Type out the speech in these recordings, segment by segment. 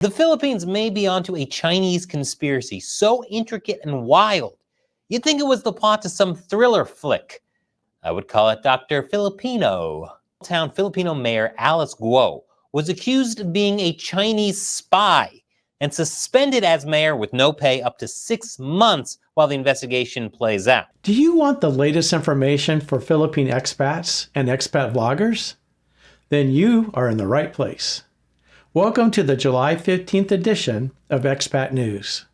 The Philippines may be onto a Chinese conspiracy so intricate and wild, you'd think it was the plot to some thriller flick. I would call it Dr. Filipino. Town Filipino Mayor Alice Guo was accused of being a Chinese spy and suspended as mayor with no pay up to 6 months while the investigation plays out. Do you want the latest information for Philippine expats and expat vloggers? Then you are in the right place. Welcome to the July 15th edition of Expat News,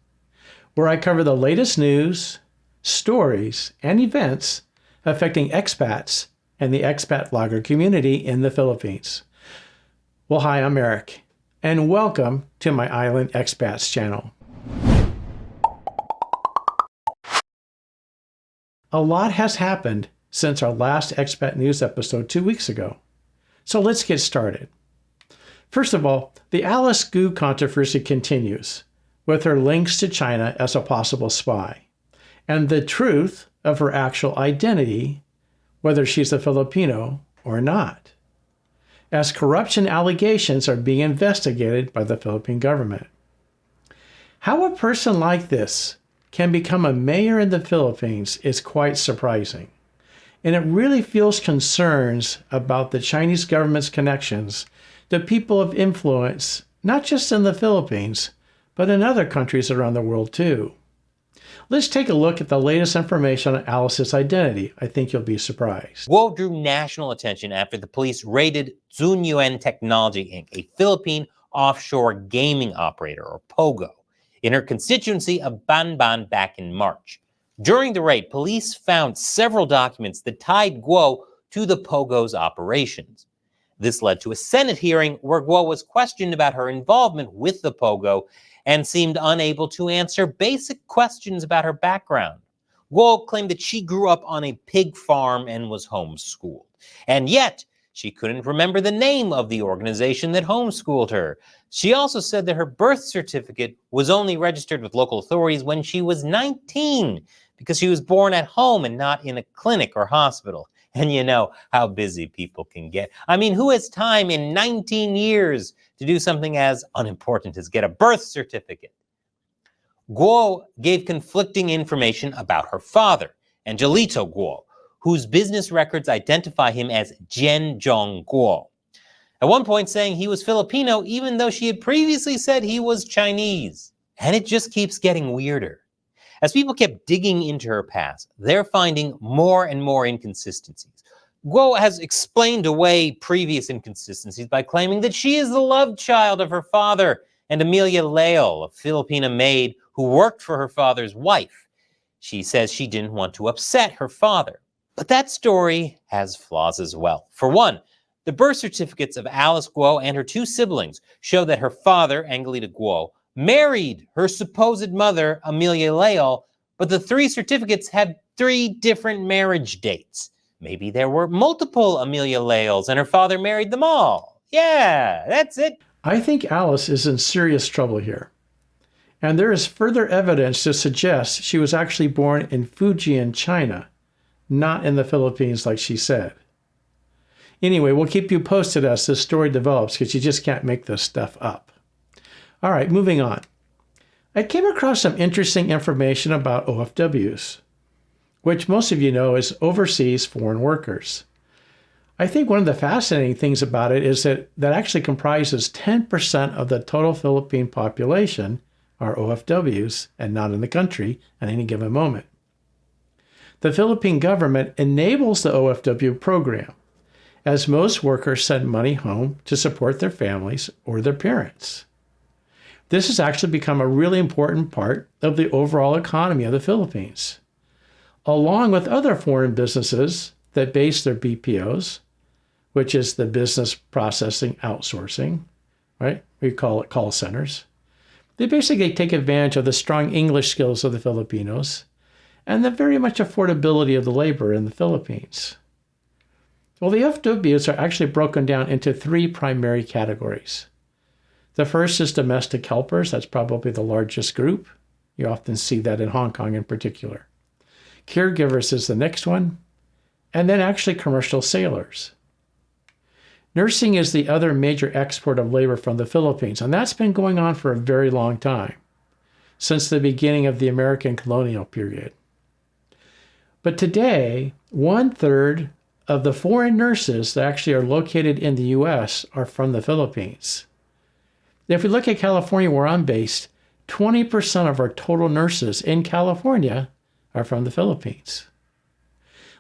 where I cover the latest news, stories, and events affecting expats and the expat vlogger community in the Philippines. Well, hi, I'm Eric, and welcome to my Island Expats channel. A lot has happened since our last Expat News episode 2 weeks ago. So let's get started. First of all, the Alice Guo controversy continues, with her links to China as a possible spy, and the truth of her actual identity, whether she's a Filipino or not, as corruption allegations are being investigated by the Philippine government. How a person like this can become a mayor in the Philippines is quite surprising, and it really fuels concerns about the Chinese government's connections to people of influence, not just in the Philippines, but in other countries around the world too. Let's take a look at the latest information on Alice's identity. I think you'll be surprised. Guo drew national attention after the police raided Zunyuan Technology Inc., a Philippine offshore gaming operator, or POGO, in her constituency of Banban back in March. During the raid, police found several documents that tied Guo to the POGO's operations. This led to a Senate hearing where Guo was questioned about her involvement with the POGO and seemed unable to answer basic questions about her background. Guo claimed that she grew up on a pig farm and was homeschooled. And yet, she couldn't remember the name of the organization that homeschooled her. She also said that her birth certificate was only registered with local authorities when she was 19 because she was born at home and not in a clinic or hospital. And you know how busy people can get. I mean, who has time in 19 years to do something as unimportant as get a birth certificate? Guo gave conflicting information about her father, Angelito Guo, whose business records identify him as Jian Zhong Guo. At one point saying he was Filipino, even though she had previously said he was Chinese. And it just keeps getting weirder. As people kept digging into her past, they're finding more and more inconsistencies. Guo has explained away previous inconsistencies by claiming that she is the love child of her father and Amelia Leal, a Filipina maid who worked for her father's wife. She says she didn't want to upset her father. But that story has flaws as well. For one, the birth certificates of Alice Guo and her two siblings show that her father, Angelito Guo, married her supposed mother, Amelia Leal, but the three certificates had 3 different marriage dates. Maybe there were multiple Amelia Leals and her father married them all. Yeah, that's it. I think Alice is in serious trouble here. And there is further evidence to suggest she was actually born in Fujian, China, not in the Philippines like she said. Anyway, we'll keep you posted as this story develops because you just can't make this stuff up. All right, moving on. I came across some interesting information about OFWs, which most of you know is overseas foreign workers. I think one of the fascinating things about it is that actually comprises 10% of the total Philippine population are OFWs and not in the country at any given moment. The Philippine government enables the OFW program, as most workers send money home to support their families or their parents. This has actually become a really important part of the overall economy of the Philippines, along with other foreign businesses that base their BPOs, which is the business processing outsourcing, right? We call it call centers. They basically take advantage of the strong English skills of the Filipinos and the very much affordability of the labor in the Philippines. Well, the FWs are actually broken down into 3 primary categories. The first is domestic helpers. That's probably the largest group. You often see that in Hong Kong in particular. Caregivers is the next one. And then actually commercial sailors. Nursing is the other major export of labor from the Philippines, and that's been going on for a very long time, since the beginning of the American colonial period. But today, 1/3 of the foreign nurses that actually are located in the U.S. are from the Philippines. If we look at California, where I'm based, 20% of our total nurses in California are from the Philippines.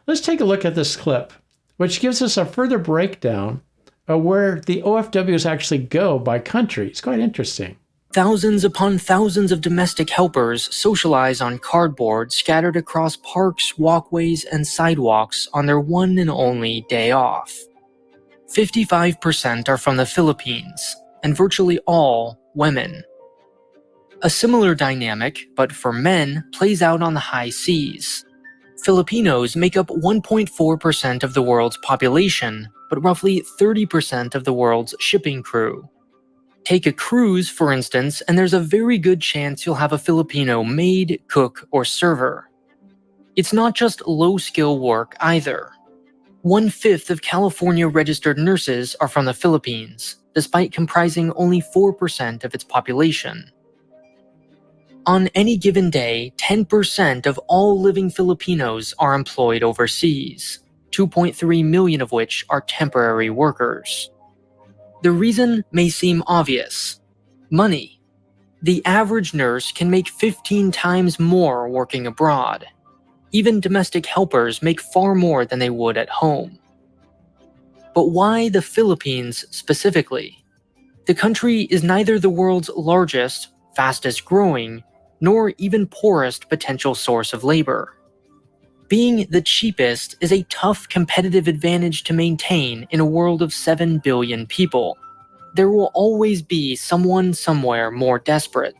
Let's take a look at this clip, which gives us a further breakdown of where the OFWs actually go by country. It's quite interesting. Thousands upon thousands of domestic helpers socialize on cardboard scattered across parks, walkways, and sidewalks on their one and only day off. 55% are from the Philippines, and virtually all women. A similar dynamic, but for men, plays out on the high seas. Filipinos make up 1.4% of the world's population, but roughly 30% of the world's shipping crew. Take a cruise, for instance, and there's a very good chance you'll have a Filipino maid, cook, or server. It's not just low-skill work either. 1/5 of California registered nurses are from the Philippines, despite comprising only 4% of its population. On any given day, 10% of all living Filipinos are employed overseas, 2.3 million of which are temporary workers. The reason may seem obvious. Money. The average nurse can make 15 times more working abroad. Even domestic helpers make far more than they would at home. But why the Philippines specifically? The country is neither the world's largest, fastest growing, nor even poorest potential source of labor. Being the cheapest is a tough competitive advantage to maintain in a world of 7 billion people. There will always be someone somewhere more desperate.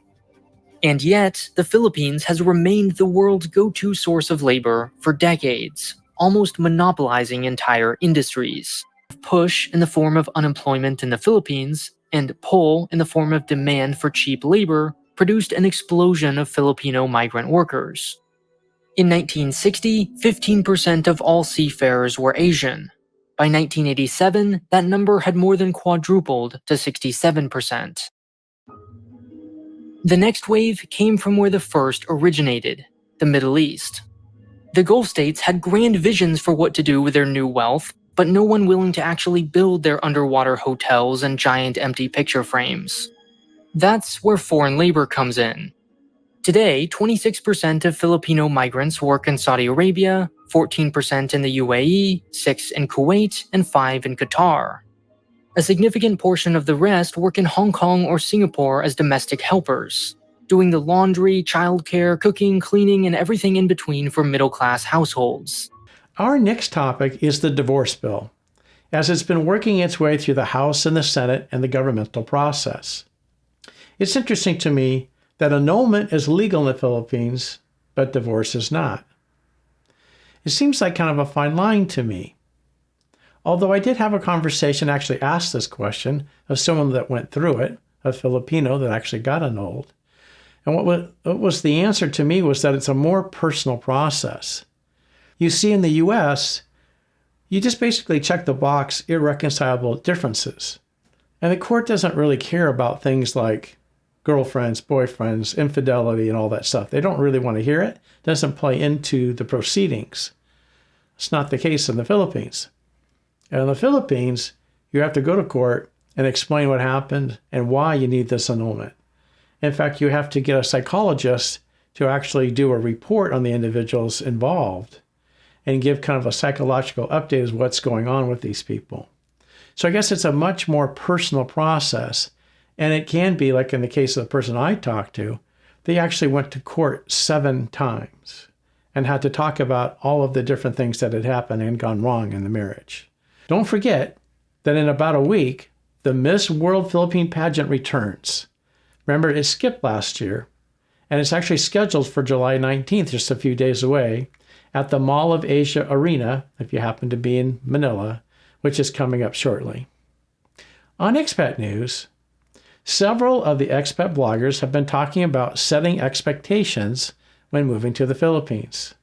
And yet, the Philippines has remained the world's go-to source of labor for decades, almost monopolizing entire industries. Push in the form of unemployment in the Philippines, and pull in the form of demand for cheap labor, produced an explosion of Filipino migrant workers. In 1960, 15% of all seafarers were Asian. By 1987, that number had more than quadrupled to 67%. The next wave came from where the first originated, the Middle East. The Gulf states had grand visions for what to do with their new wealth, but no one willing to actually build their underwater hotels and giant empty picture frames. That's where foreign labor comes in. Today, 26% of Filipino migrants work in Saudi Arabia, 14% in the UAE, 6% in Kuwait, and 5% in Qatar. A significant portion of the rest work in Hong Kong or Singapore as domestic helpers, doing the laundry, childcare, cooking, cleaning, and everything in between for middle-class households. Our next topic is the divorce bill, as it's been working its way through the House and the Senate and the governmental process. It's interesting to me that annulment is legal in the Philippines, but divorce is not. It seems like kind of a fine line to me. Although I did have a conversation, actually asked this question of someone that went through it, a Filipino that actually got annulled. And what was the answer to me was that it's a more personal process. You see, in the U.S., you just basically check the box irreconcilable differences. And the court doesn't really care about things like girlfriends, boyfriends, infidelity, and all that stuff. They don't really want to hear it. It doesn't play into the proceedings. It's not the case in the Philippines. And in the Philippines, you have to go to court and explain what happened and why you need this annulment. In fact, you have to get a psychologist to actually do a report on the individuals involved and give kind of a psychological update as what's going on with these people. So I guess it's a much more personal process. And it can be, like in the case of the person I talked to, they actually went to court 7 times and had to talk about all of the different things that had happened and gone wrong in the marriage. Don't forget that in about a week, the Miss World Philippine pageant returns. Remember, it skipped last year, and it's actually scheduled for July 19th, just a few days away, at the Mall of Asia Arena, if you happen to be in Manila, which is coming up shortly. On expat news, several of the expat bloggers have been talking about setting expectations when moving to the Philippines.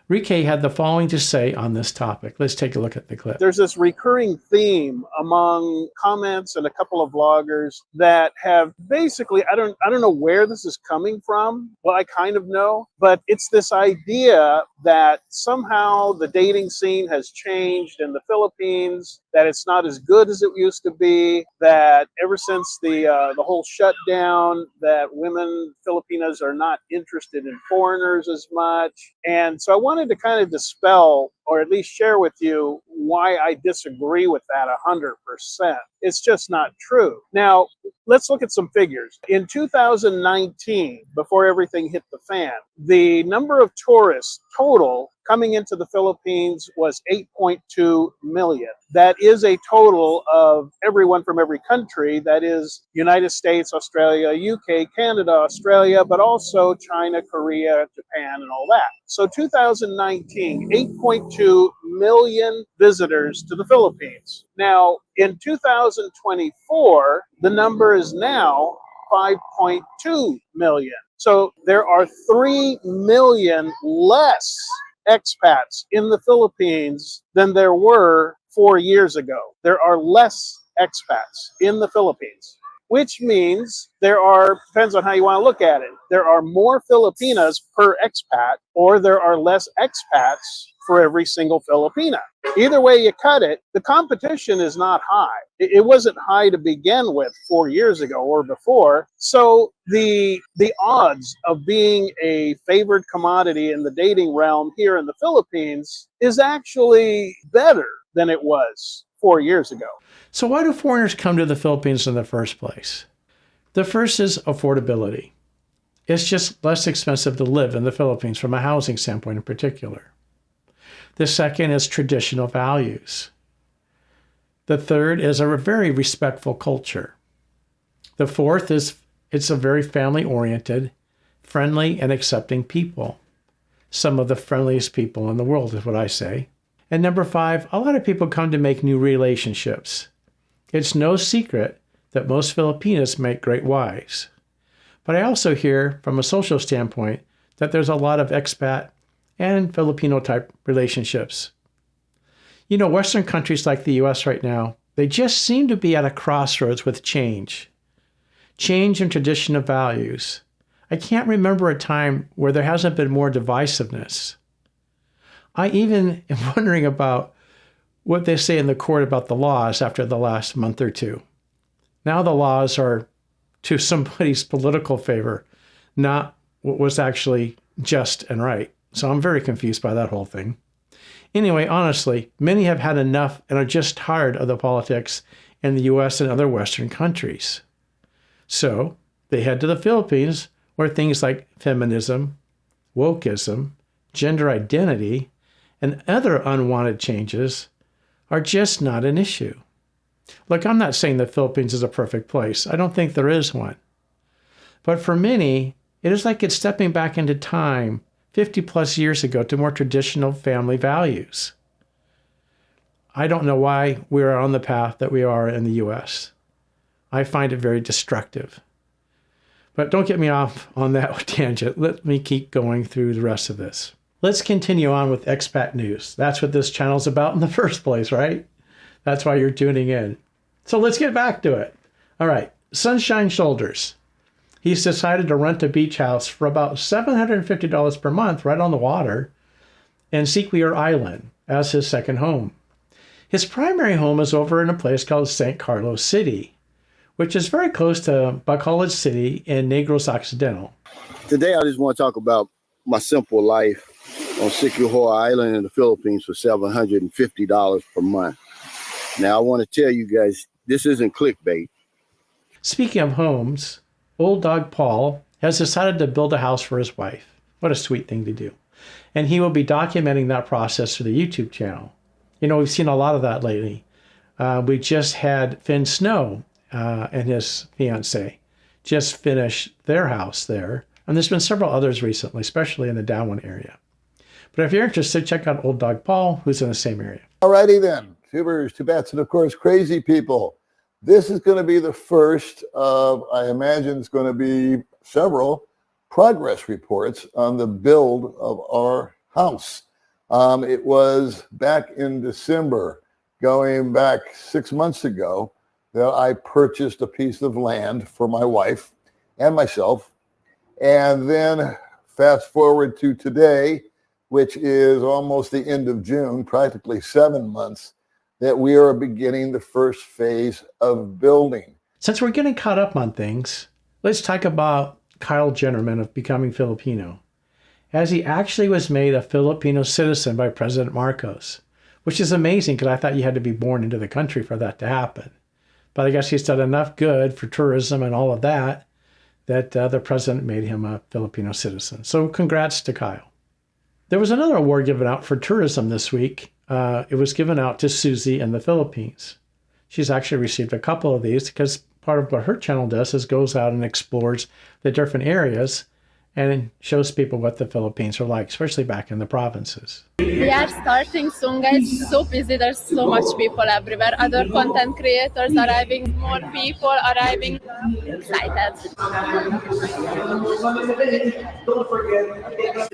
Rike had the following to say on this topic. Let's take a look at the clip. There's this recurring theme among comments and a couple of vloggers that have basically, I don't know where this is coming from. Well, I kind of know, but it's this idea that somehow the dating scene has changed in the Philippines, that it's not as good as it used to be, that ever since the whole shutdown, that women, Filipinas, are not interested in foreigners as much. And so I wanted to kind of dispel, or at least share with you, why I disagree with that 100%. It's just not true. Now, let's look at some figures. In 2019, before everything hit the fan, the number of tourists total coming into the Philippines was 8.2 million. That is a total of everyone from every country. That is United States, Australia, UK, Canada, Australia, but also China, Korea, Japan, and all that. So 2019, 8.2 million visitors to the Philippines. Now, in 2024, the number is now 5.2 million. So there are 3 million less expats in the Philippines than there were 4 years ago. There are less expats in the Philippines, which means there are, depends on how you want to look at it, there are more Filipinas per expat, or there are less expats for every single Filipina. Either way you cut it, the competition is not high. It wasn't high to begin with 4 years ago or before. So the odds of being a favored commodity in the dating realm here in the Philippines is actually better than it was 4 years ago. So why do foreigners come to the Philippines in the first place? The first is affordability. It's just less expensive to live in the Philippines from a housing standpoint in particular. The second is traditional values. The third is a very respectful culture. The fourth is it's a very family-oriented, friendly, and accepting people. Some of the friendliest people in the world is what I say. And number 5, a lot of people come to make new relationships. It's no secret that most Filipinas make great wives. But I also hear, from a social standpoint, that there's a lot of expat and Filipino-type relationships. You know, Western countries like the U.S. right now, they just seem to be at a crossroads with change. Change in traditional values. I can't remember a time where there hasn't been more divisiveness. I even am wondering about what they say in the court about the laws after the last month or two. Now the laws are to somebody's political favor, not what was actually just and right. So I'm very confused by that whole thing. Anyway, honestly, many have had enough and are just tired of the politics in the U.S. and other Western countries. So they head to the Philippines, where things like feminism, wokeism, gender identity, and other unwanted changes are just not an issue. Look, I'm not saying the Philippines is a perfect place. I don't think there is one. But for many, it is like it's stepping back into time 50 plus years ago to more traditional family values. I don't know why we are on the path that we are in the U.S. I find it very destructive. But don't get me off on that tangent. Let me keep going through the rest of this. Let's continue on with expat news. That's what this channel's about in the first place, right? That's why you're tuning in. So let's get back to it. All right, Sunshine Shoulders. He's decided to rent a beach house for about $750 per month right on the water in Sequoia Island as his second home. His primary home is over in a place called St. Carlos City, which is very close to Bacolod City in Negros Occidental. Today, I just want to talk about my simple life on Sequoia Island in the Philippines for $750 per month. Now, I want to tell you guys, this isn't clickbait. Speaking of homes, Old Dog Paul has decided to build a house for his wife. What a sweet thing to do. And he will be documenting that process for the YouTube channel. You know, we've seen a lot of that lately. We just had FinnSnow and his fiance just finish their house there. And there's been several others recently, especially in the Darwin area. But if you're interested, check out Old Dog Paul, who's in the same area. Alrighty then, tubers, Tibets, and of course, crazy people. This is going to be the first of, I imagine it's going to be several progress reports on the build of our house. It was back in December, going back 6 months ago, that I purchased a piece of land for my wife and myself. And then fast forward to today, which is almost the end of June, practically 7 months, that we are beginning the first phase of building. Since we're getting caught up on things, let's talk about Kyle Jennerman of Becoming Filipino, as he actually was made a Filipino citizen by President Marcos, which is amazing because I thought you had to be born into the country for that to happen. But I guess he's done enough good for tourism and all of that, that the president made him a Filipino citizen. So congrats to Kyle. There was another award given out for tourism this week. It was given out to Susie in the Philippines. She's actually received a couple of these because part of what her channel does is goes out and explores the different areas and shows people what the Philippines are like, especially back in the provinces. We are starting soon, guys. So busy. There's so much people everywhere. Other content creators arriving, more people arriving. Excited.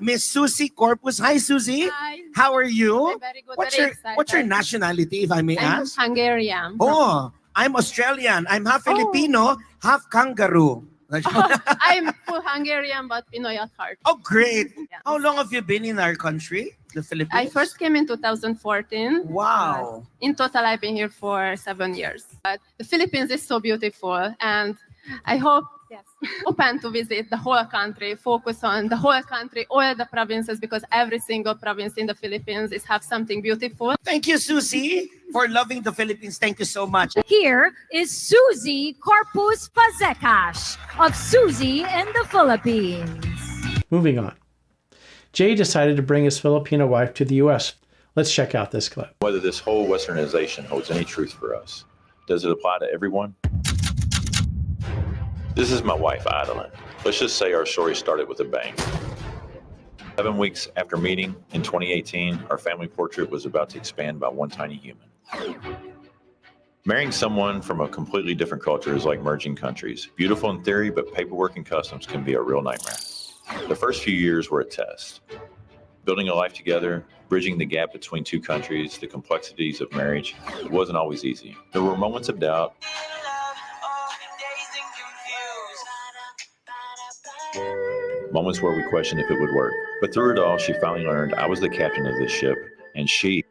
Miss Susie Corpus. Hi, Susie. Hi. How are you? I'm very good. What's very your excited. What's your nationality, if I may I'm ask? Hungarian. Oh, I'm Australian. I'm half Filipino, half kangaroo. I'm full Hungarian, but Pinoy at heart. Oh, great. Yeah. How long have you been in our country, the Philippines? I first came in 2014. Wow. In total, I've been here for 7 years. But the Philippines is so beautiful, and I hope open to visit the whole country, focus on the whole country, all the provinces, because every single province in the Philippines have something beautiful. Thank you, Susie, for loving the Philippines. Thank you so much. Here is Susie Corpus Fazekas of Susie in the Philippines. Moving on. Jay decided to bring his Filipina wife to the U.S. Let's check out this clip. Whether this whole westernization holds any truth for us. Does it apply to everyone? This is my wife, Idolin. Let's just say our story started with a bang. 7 weeks after meeting in 2018, our family portrait was about to expand by one tiny human. Marrying someone from a completely different culture is like merging countries. Beautiful in theory, but paperwork and customs can be a real nightmare. The first few years were a test. Building a life together, bridging the gap between two countries, the complexities of marriage, it wasn't always easy. There were moments of doubt, moments where we questioned if it would work. But through it all, she finally learned I was the captain of this ship, and she...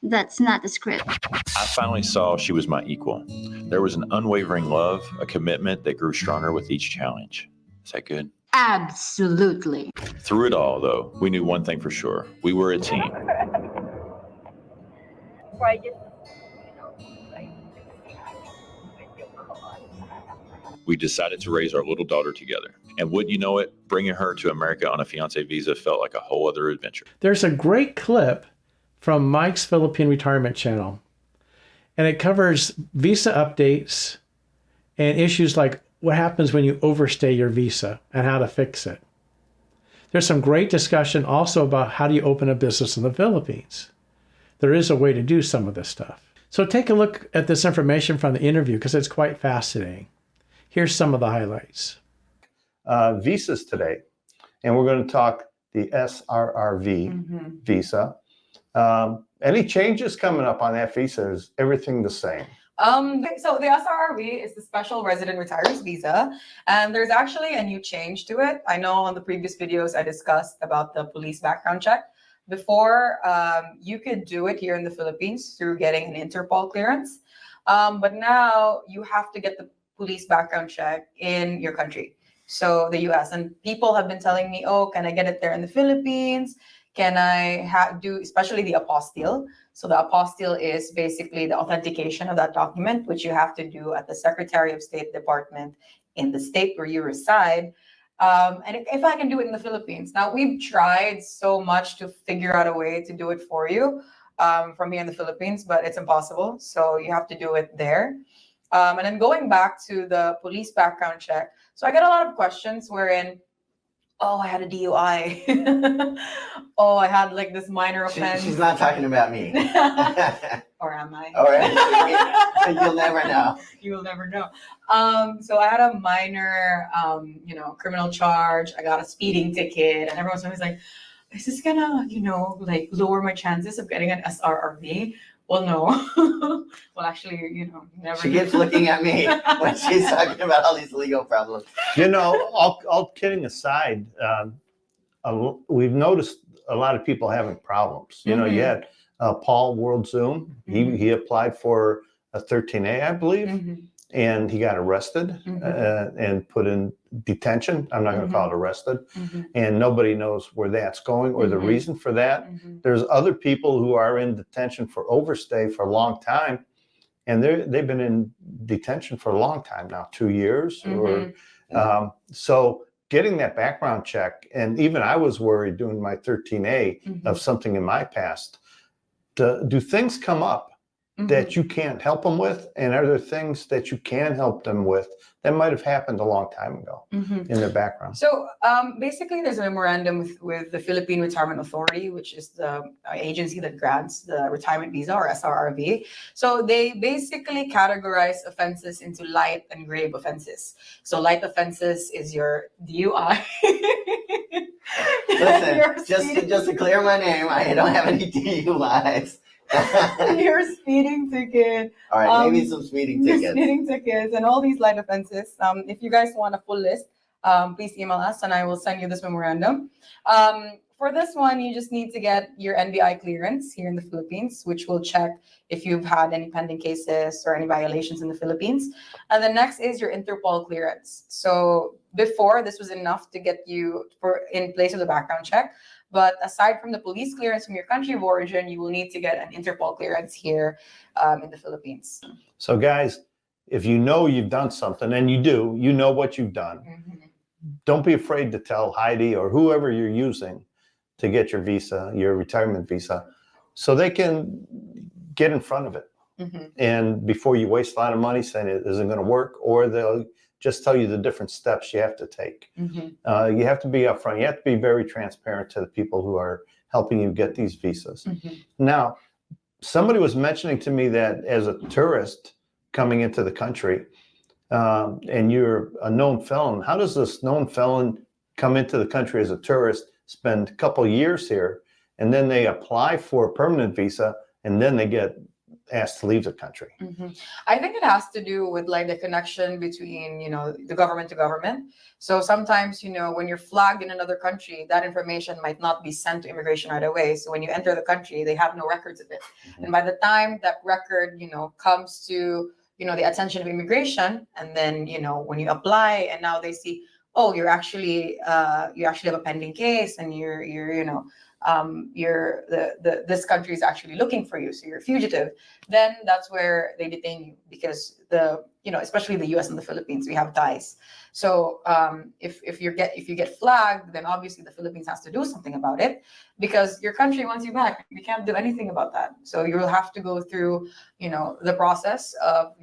That's not the script. I finally saw she was my equal. There was an unwavering love, a commitment that grew stronger with each challenge. Is that good? Absolutely. Through it all, though, we knew one thing for sure. We were a team. We decided to raise our little daughter together. And wouldn't you know it, bringing her to America on a fiance visa felt like a whole other adventure. There's a great clip from Mike's Philippine Retirement Channel, and it covers visa updates and issues like what happens when you overstay your visa and how to fix it. There's some great discussion also about how do you open a business in the Philippines. There is a way to do some of this stuff. So take a look at this information from the interview because it's quite fascinating. Here's some of the highlights. Visas today, and we're going to talk the SRRV visa. Any changes coming up on that visa? Is everything the same? So the SRRV is the Special Resident Retirees Visa, and there's actually a new change to it. I know on the previous videos I discussed about the police background check. Before, you could do it here in the Philippines through getting an Interpol clearance, but now you have to get the police background check in your country, so the US. And people have been telling me, oh, can I get it there in the Philippines? Can I do, especially the apostille? So the apostille is basically the authentication of that document, which you have to do at the Secretary of State Department in the state where you reside. And if I can do it in the Philippines. Now, we've tried so much to figure out a way to do it for you from here in the Philippines, but it's impossible. So you have to do it there. And then going back to the police background check. So I get a lot of questions wherein, oh, I had a DUI. Oh, I had like this minor offense. She's not talking about me. Or am I? All right. You'll never know. You will never know. So I had a minor, criminal charge. I got a speeding ticket, and everyone's always like, is this gonna, like lower my chances of getting an SRRV? Well, no. Well, actually, never. She keeps looking at me when she's talking about all these legal problems. All kidding aside, we've noticed a lot of people having problems. You had Paul World Zoom. He applied for a 13A, I believe, and he got arrested and put in detention. I'm not going to call it arrested. And nobody knows where that's going or the reason for that. There's other people who are in detention for overstay for a long time, and they've been in detention for a long time now, 2 years. So getting that background check, and even I was worried doing my 13A of something in my past. Do things come up that you can't help them with? And are there things that you can help them with that might have happened a long time ago in their background? So basically, there's a memorandum with the Philippine Retirement Authority, which is the agency that grants the retirement visa or SRRV. So they basically categorize offenses into light and grave offenses. So light offenses is your DUI. Listen, just to clear my name, I don't have any DUIs. Your speeding ticket. All right, maybe some speeding tickets. Speeding tickets and all these light offenses. If you guys want a full list, please email us and I will send you this memorandum. For this one, you just need to get your NBI clearance here in the Philippines, which will check if you've had any pending cases or any violations in the Philippines. And the next is your Interpol clearance. So before, this was enough to get you in place of the background check. But aside from the police clearance from your country of origin, you will need to get an Interpol clearance here in the Philippines. So guys, if you know you've done something, and you do, you know what you've done, don't be afraid to tell Heidi or whoever you're using to get your visa, your retirement visa, so they can get in front of it. And before you waste a lot of money saying it isn't going to work, or they'll just tell you the different steps you have to take. You have to be upfront. You have to be very transparent to the people who are helping you get these visas. Now, somebody was mentioning to me that as a tourist coming into the country, and you're a known felon, how does this known felon come into the country as a tourist, spend a couple of years here, and then they apply for a permanent visa, and then they get asked to leave the country? I think it has to do with like the connection between, the government to government. So sometimes, when you're flagged in another country, that information might not be sent to immigration right away. So when you enter the country, they have no records of it. And by the time that record, comes to, the attention of immigration, and then, when you apply and now they see, oh, you actually have a pending case, and this country is actually looking for you, so you're a fugitive, then that's where they detain you, because especially the US and the Philippines, we have ties. So if you get flagged, then obviously the Philippines has to do something about it, because your country wants you back. You can't do anything about that. So you will have to go through the process of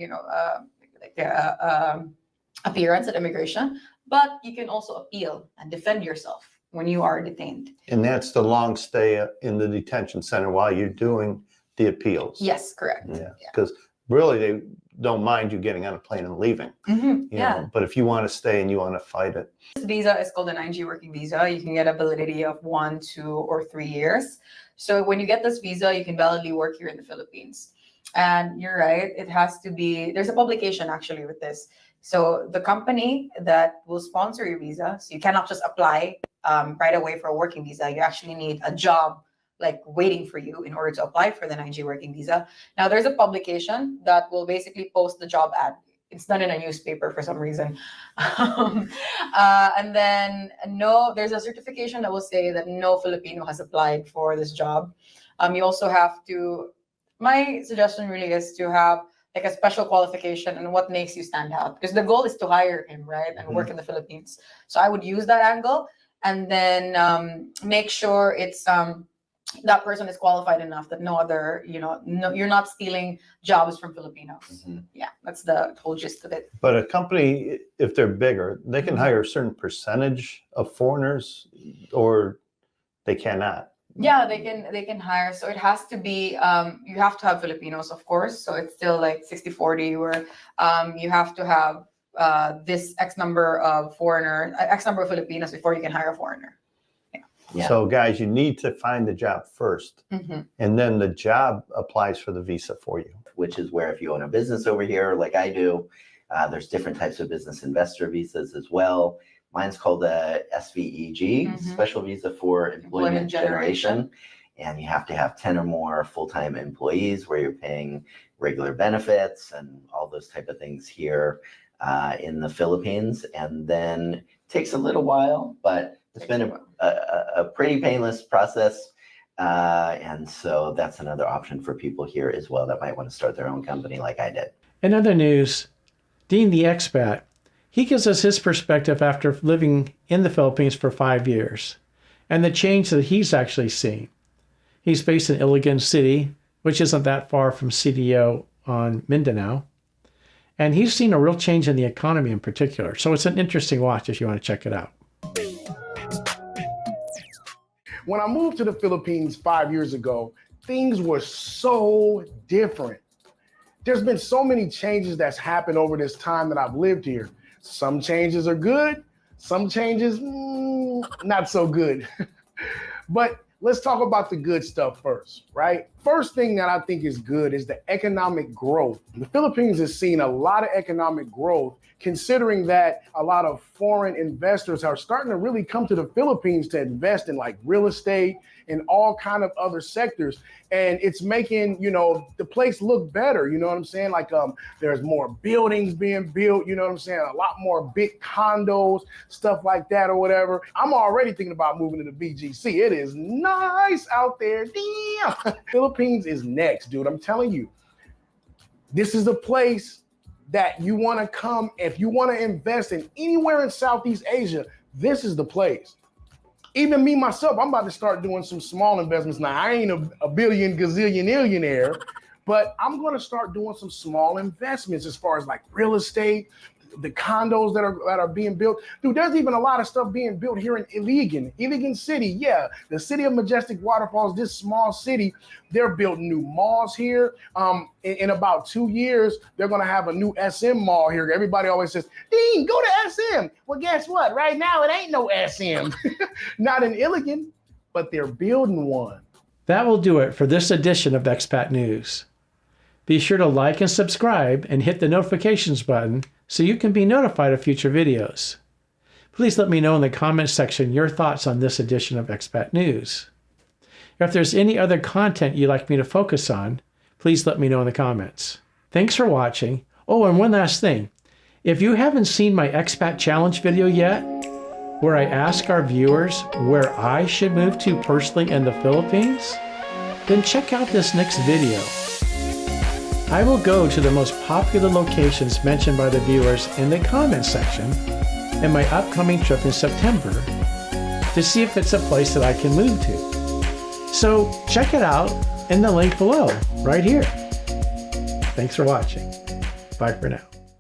appearance at immigration, but you can also appeal and defend yourself when you are detained. And that's the long stay in the detention center while you're doing the appeals. Yes, correct. Yeah, because really they don't mind you getting on a plane and leaving. You know, but if you want to stay and you want to fight it. This visa is called an 9G working visa. You can get a validity of 1, 2, or 3 years. So when you get this visa, you can validly work here in the Philippines. And you're right, it has to be, there's a publication actually with this. So the company that will sponsor your visa, so you cannot just apply right away for a working visa. You actually need a job like waiting for you in order to apply for the 9G working visa. Now there's a publication that will basically post the job ad. It's done in a newspaper for some reason. And then there's a certification that will say that no Filipino has applied for this job. You also have to, my suggestion really is to have like a special qualification and what makes you stand out, because the goal is to hire him, right, and work in the Philippines. So I would use that angle, and then make sure it's that person is qualified enough that no other, you're not stealing jobs from Filipinos. Yeah, that's the whole gist of it. But a company, if they're bigger, they can hire a certain percentage of foreigners, or they cannot. Yeah, they can hire. So it has to be, you have to have Filipinos, of course. So it's still like 60-40, where you have to have this X number of Filipinos before you can hire a foreigner. Yeah. Yeah. So guys, you need to find the job first, and then the job applies for the visa for you. Which is where if you own a business over here, like I do, there's different types of business investor visas as well. Mine's called a SVEG, Special Visa for Employment Generation. And you have to have 10 or more full-time employees where you're paying regular benefits and all those type of things here in the Philippines. And then it takes a little while, but it's been a pretty painless process. And so that's another option for people here as well that might want to start their own company like I did. In other news, Dean the expat, he gives us his perspective after living in the Philippines for 5 years and the change that he's actually seen. He's based in Iligan City, which isn't that far from CDO on Mindanao. And he's seen a real change in the economy in particular. So it's an interesting watch if you want to check it out. When I moved to the Philippines 5 years ago, things were so different. There's been so many changes that's happened over this time that I've lived here. Some changes are good, some changes not so good. But let's talk about the good stuff first, right? First thing that I think is good is the economic growth. The Philippines has seen a lot of economic growth, considering that a lot of foreign investors are starting to really come to the Philippines to invest in like real estate and all kind of other sectors. And it's making, the place look better. You know what I'm saying? Like there's more buildings being built, you know what I'm saying? A lot more big condos, stuff like that or whatever. I'm already thinking about moving to the BGC. It is nice out there. Damn. Philippines is next, dude. I'm telling you, this is a place that you want to come. If you want to invest in anywhere in Southeast Asia, this is the place. Even me, myself, I'm about to start doing some small investments. Now, I ain't a billion, gazillion, millionaire, but I'm going to start doing some small investments as far as like real estate, the condos that are being built. Dude, there's even a lot of stuff being built here in Iligan City. Yeah, the city of majestic waterfalls, this small city, they're building new malls here. In about 2 years, they're going to have a new SM mall here. Everybody always says, Dean, go to SM. Well, guess what? Right now, it ain't no SM. Not in Iligan, but they're building one. That will do it for this edition of Expat News. Be sure to like and subscribe and hit the notifications button so you can be notified of future videos. Please let me know in the comments section your thoughts on this edition of Expat News. If there's any other content you'd like me to focus on, please let me know in the comments. Thanks for watching. Oh, and one last thing. If you haven't seen my Expat Challenge video yet, where I ask our viewers where I should move to personally in the Philippines, then check out this next video. I will go to the most popular locations mentioned by the viewers in the comments section in my upcoming trip in September to see if it's a place that I can move to. So check it out in the link below, right here. Thanks for watching. Bye for now.